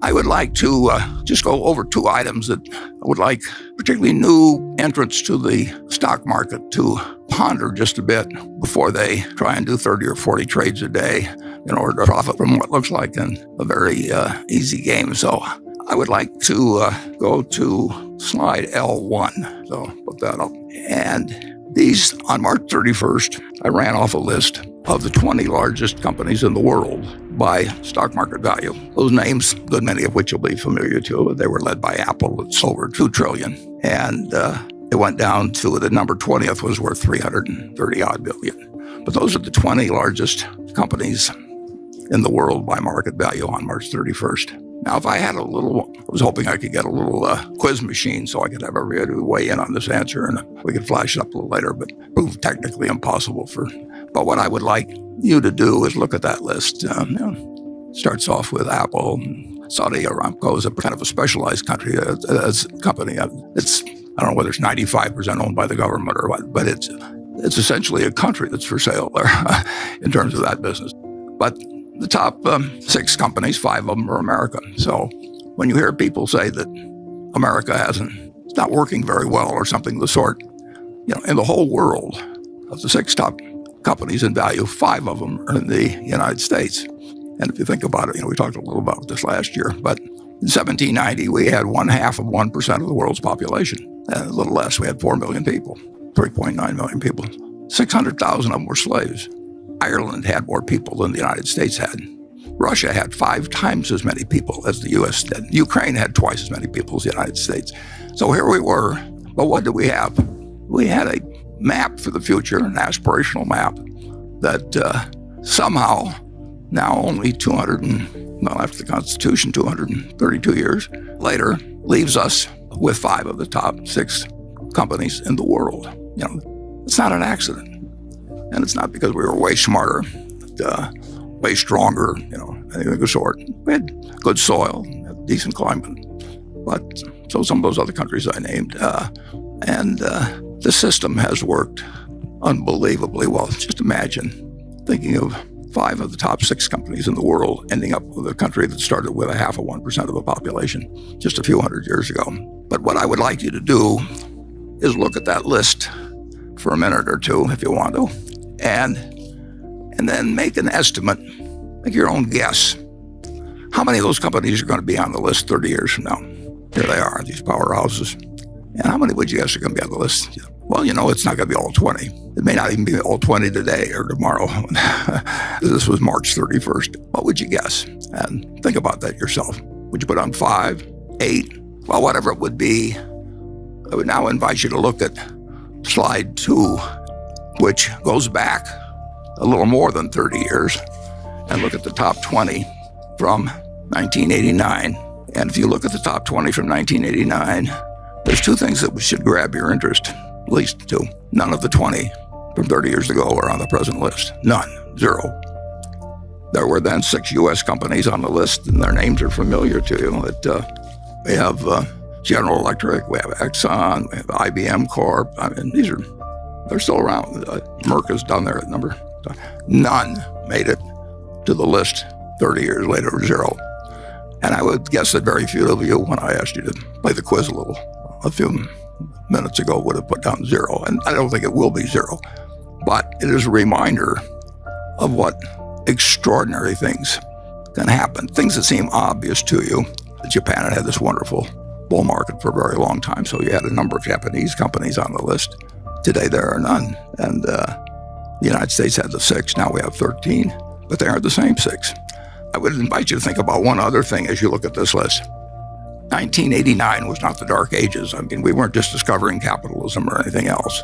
I would like to just go over two items that I would like particularly new entrants to the stock market to ponder just a bit before they try and do 30 or 40 trades a day in order to profit from what looks like a very easy game. So I would like to go to slide L1. So put that up. And these, on March 31st, I ran off a list of the 20 largest companies in the world by stock market value. Those names, a good many of which you'll be familiar to, they were led by Apple. It sold over $2 trillion. And it went down to the number 20th was worth 330 odd billion. But those are the 20 largest companies in the world by market value on March 31st. Now, if I had I was hoping I could get a little quiz machine so I could have everybody weigh in on this answer and we could flash it up a little later, but proved technically impossible but what I would like you to do is look at that list. Starts off with Apple. Saudi Aramco is a kind of a specialized company. It's, I don't know whether it's 95% owned by the government or what, but it's essentially a country that's for sale there in terms of that business. But the top 6 companies, 5 of them are American. So when you hear people say that America it's not working very well or something of the sort, in the whole world, of the 6 top companies in value, 5 of them are in the United States. And if you think about it, we talked a little about this last year, but in 1790, we had 1/2% of the world's population. And a little less, we had 4 million people, 3.9 million people. 600,000 of them were slaves. Ireland had more people than the United States had. Russia had 5 times as many people as the U.S. did. Ukraine had twice as many people as the United States. So here we were, but what did we have? We had a map for the future, an aspirational map that somehow now only after the Constitution, 232 years later, leaves us with 5 of the top 6 companies in the world. It's not an accident. And it's not because we were way smarter, way stronger, anything of the sort. We had good soil, had decent climate. But so some of those other countries I named. And the system has worked unbelievably well. Just imagine thinking of 5 of the top 6 companies in the world ending up with a country that started with 0.5% of the population just a few hundred years ago. But what I would like you to do is look at that list for a minute or two, if you want to, and then make an estimate, make your own guess. How many of those companies are going to be on the list 30 years from now? Here they are, these powerhouses. And how many would you guess are going to be on the list? Well, it's not going to be all 20. It may not even be all 20 today or tomorrow. This was March 31st. What would you guess? And think about that yourself. Would you put on 5, 8? Well, whatever it would be, I would now invite you to look at slide 2, which goes back a little more than 30 years, and look at the top 20 from 1989. And if you look at the top 20 from 1989, there's 2 things that should grab your interest, at least 2. None of the 20 from 30 years ago are on the present list. None. 0. There were then 6 U.S. companies on the list, and their names are familiar to you. We have General Electric, we have Exxon, we have IBM Corp. They're still around. Merck is down there at number. None made it to the list 30 years later, 0. And I would guess that very few of you, when I asked you to play the quiz a few minutes ago, would have put down 0. And I don't think it will be 0. But it is a reminder of what extraordinary things can happen. Things that seem obvious to you. Japan had this wonderful bull market for a very long time, so you had a number of Japanese companies on the list. Today there are none. And the United States had the 6, now we have 13, but they aren't the same 6. I would invite you to think about one other thing as you look at this list. 1989 was not the dark ages. We weren't just discovering capitalism or anything else.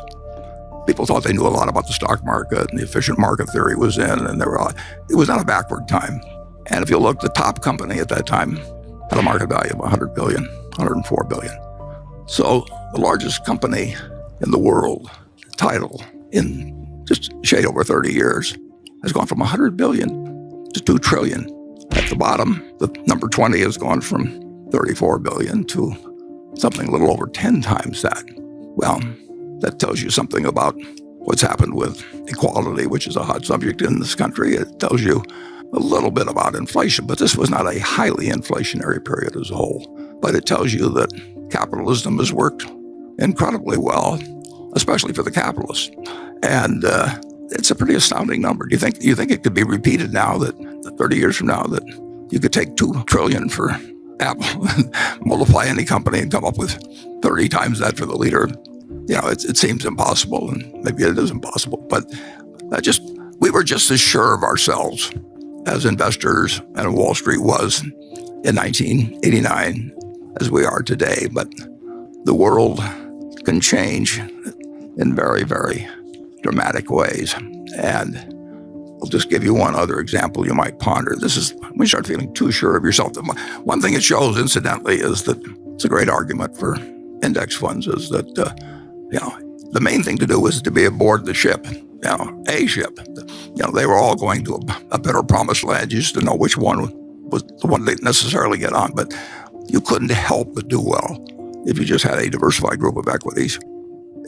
People thought they knew a lot about the stock market and the efficient market theory was in, and it was not a backward time. And if you look, the top company at that time had a market value of 100 billion, 104 billion. So the largest company in the world, title, in just a shade over 30 years, has gone from 100 billion to 2 trillion. At the bottom, the number 20 has gone from 34 billion to something a little over 10 times that. Well, that tells you something about what's happened with equality, which is a hot subject in this country. It tells you a little bit about inflation, but this was not a highly inflationary period as a whole. But it tells you that capitalism has worked incredibly well, especially for the capitalists. And it's a pretty astounding number. Do you think it could be repeated now, that 30 years from now, that you could take $2 trillion for Apple and multiply any company and come up with 30 times that for the leader? It seems impossible, and maybe it is impossible. But we were just as sure of ourselves as investors and Wall Street was in 1989 as we are today. But the world can change in very, very dramatic ways. And I'll just give you one other example you might ponder. This is when you start feeling too sure of yourself. One thing it shows, incidentally, is that it's a great argument for index funds, is that the main thing to do is to be aboard the ship, a ship. They were all going to a better promised land. You used to know which one was the one they'd necessarily get on, but you couldn't help but do well if you just had a diversified group of equities.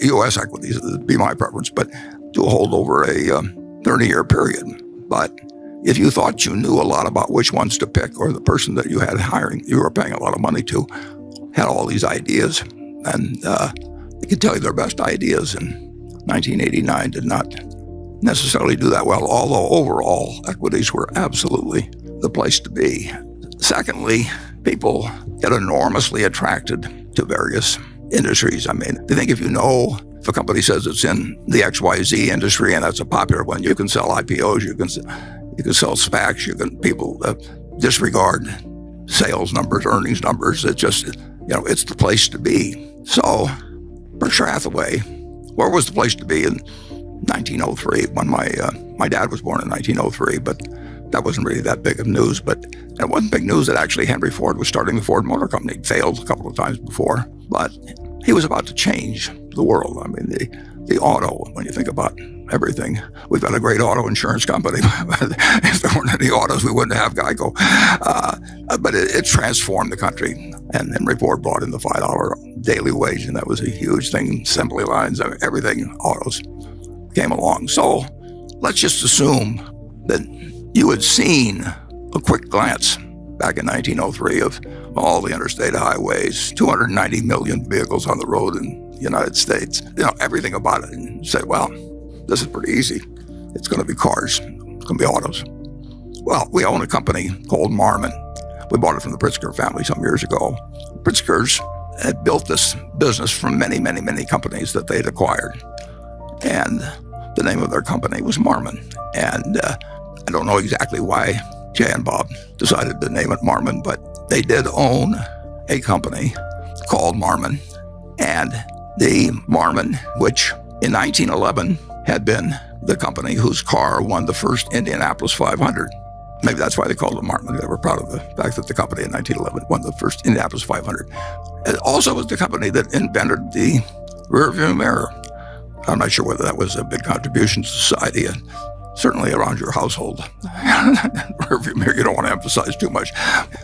U.S. equities would be my preference, but to hold over a 30-year period. But if you thought you knew a lot about which ones to pick, or the person that you had hiring, you were paying a lot of money to, had all these ideas, and they could tell you their best ideas in 1989 did not necessarily do that well, although overall equities were absolutely the place to be. Secondly, people get enormously attracted to various industries. I mean, I think if a company says it's in the XYZ industry and that's a popular one, you can sell IPOs, you can sell SPACs, people disregard sales numbers, earnings numbers. It's just, it's the place to be. So Berkshire Hathaway, where was the place to be in 1903 when my dad was born in 1903, but that wasn't really that big of news. But it wasn't big news that actually Henry Ford was starting the Ford Motor Company. It failed a couple of times before, but he was about to change the world. I mean, the auto, when you think about everything, we've got a great auto insurance company. If there weren't any autos, we wouldn't have Geico. But it transformed the country. And Henry Ford brought in the $5 daily wage, and that was a huge thing. Assembly lines, everything, autos came along. So let's just assume that you had seen a quick glance back in 1903 of all the interstate highways, 290 million vehicles on the road in the United States, everything about it, and said, well, this is pretty easy. It's going to be cars. It's going to be autos. Well, we own a company called Marmon. We bought it from the Pritzker family some years ago. Pritzkers had built this business from many, many, many companies that they'd acquired. And the name of their company was Marmon. And I don't know exactly why Jay and Bob decided to name it Marmon, but they did own a company called Marmon. And the Marmon, which in 1911 had been the company whose car won the first Indianapolis 500. Maybe that's why they called it Marmon. They were proud of the fact that the company in 1911 won the first Indianapolis 500. It also was the company that invented the rearview mirror. I'm not sure whether that was a big contribution to society, and certainly around your household. Rearview mirror, you don't want to emphasize too much.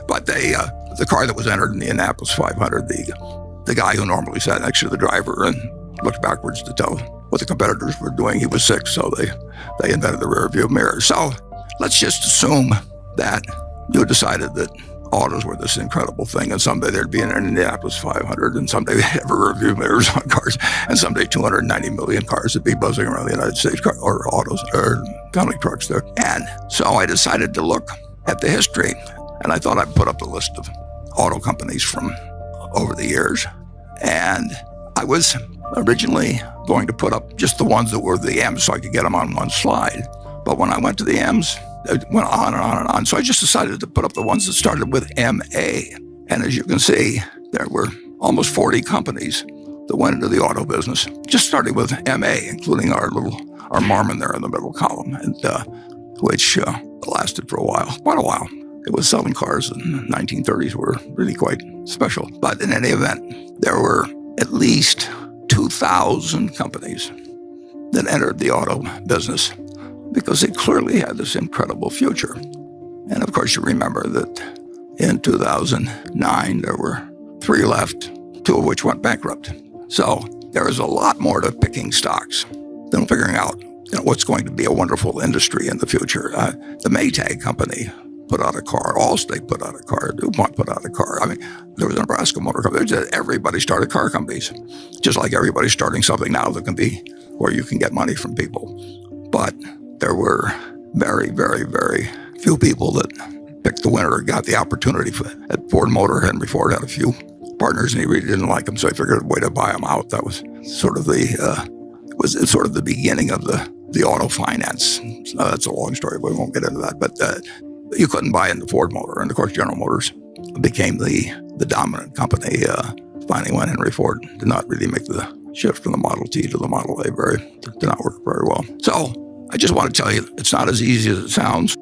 But the car that was entered in the Indianapolis 500, the guy who normally sat next to the driver and looked backwards to tell what the competitors were doing, he was sick, so they invented the rearview mirror. So let's just assume that you decided that autos were this incredible thing, and someday there'd be an Indianapolis 500, and someday they'd have rearview mirrors on cars, and someday 290 million cars would be buzzing around the United States, or autos, or family trucks there. And so I decided to look at the history, and I thought I'd put up a list of auto companies from over the years. And I was originally going to put up just the ones that were the M's so I could get them on one slide. But when I went to the M's, it went on and on and on. So I just decided to put up the ones that started with MA. And as you can see, there were almost 40 companies that went into the auto business, just starting with MA, including our Marmon there in the middle column, and which lasted for quite a while. It was selling cars in the 1930s were really quite special. But in any event, there were at least 2,000 companies that entered the auto business because it clearly had this incredible future. And of course, you remember that in 2009, there were 3 left, 2 of which went bankrupt. So there is a lot more to picking stocks than figuring out what's going to be a wonderful industry in the future. The Maytag company put out a car. Allstate put out a car. DuPont put out a car. I mean, there was a Nebraska Motor Company. Everybody started car companies, just like everybody's starting something now that can be where you can get money from people. But there were very, very, very few people that picked the winner or got the opportunity. At Ford Motor, Henry Ford had a few partners, and he really didn't like them, so he figured a way to buy them out. That was sort of the beginning of the auto finance. That's a long story, but we won't get into that. But you couldn't buy into Ford Motor, and of course General Motors became the dominant company. Finally, when Henry Ford did not really make the shift from the Model T to the Model A, did not work very well. So I just want to tell you, it's not as easy as it sounds.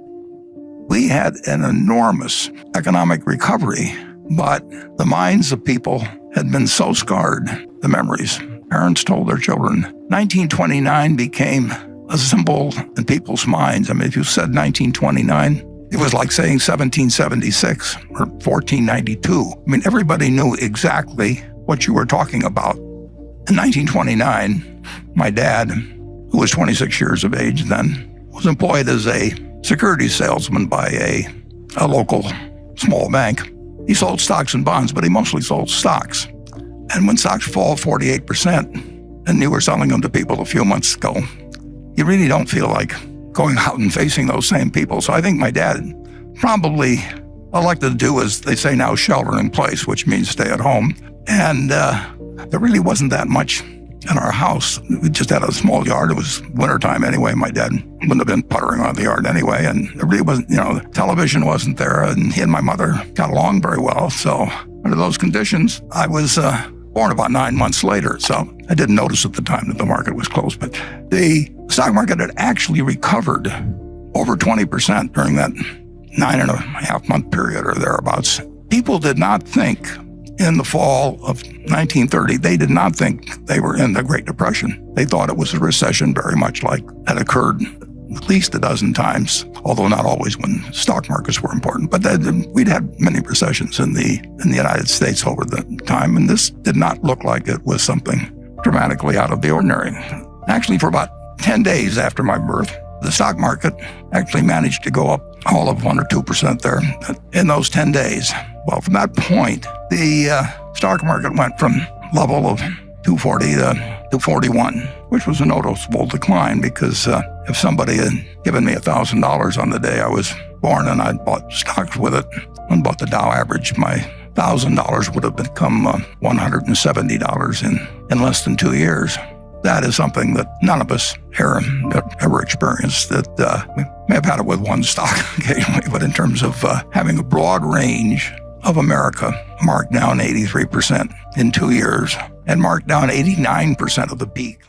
We had an enormous economic recovery, but the minds of people had been so scarred, the memories. Parents told their children, 1929 became a symbol in people's minds. I mean, if you said 1929, it was like saying 1776 or 1492. I mean, everybody knew exactly what you were talking about. In 1929, my dad, who was 26 years of age then, was employed as a securities salesman by a local small bank. He sold stocks and bonds, but he mostly sold stocks. And when stocks fall 48%, and you were selling them to people a few months ago, you really don't feel like going out and facing those same people. So I think my dad probably elected to do, as they say now, shelter in place, which means stay at home. And there really wasn't that much in our house. We just had a small yard. It was wintertime anyway. My dad wouldn't have been puttering on the yard anyway. And it really wasn't, the television wasn't there. And he and my mother got along very well. So under those conditions, I was born about 9 months later. So I didn't notice at the time that the market was closed. But the stock market had actually recovered over 20% during that 9.5 month period or thereabouts. People did not think in the fall of 1930, they did not think they were in the Great Depression. They thought it was a recession very much like had occurred at least a dozen times, although not always when stock markets were important. But we'd had many recessions in the United States over the time, and this did not look like it was something dramatically out of the ordinary. Actually, for about 10 days after my birth, the stock market actually managed to go up all of 1 or 2% there in those 10 days. Well, from that point, the stock market went from level of 240 to 241, which was a noticeable decline because if somebody had given me $1,000 on the day I was born and I'd bought stocks with it and bought the Dow average, my $1,000 would have become $170 in less than 2 years. That is something that none of us here ever experienced. That we may have had it with one stock occasionally, but in terms of having a broad range of America marked down 83% in 2 years and marked down 89% of the peak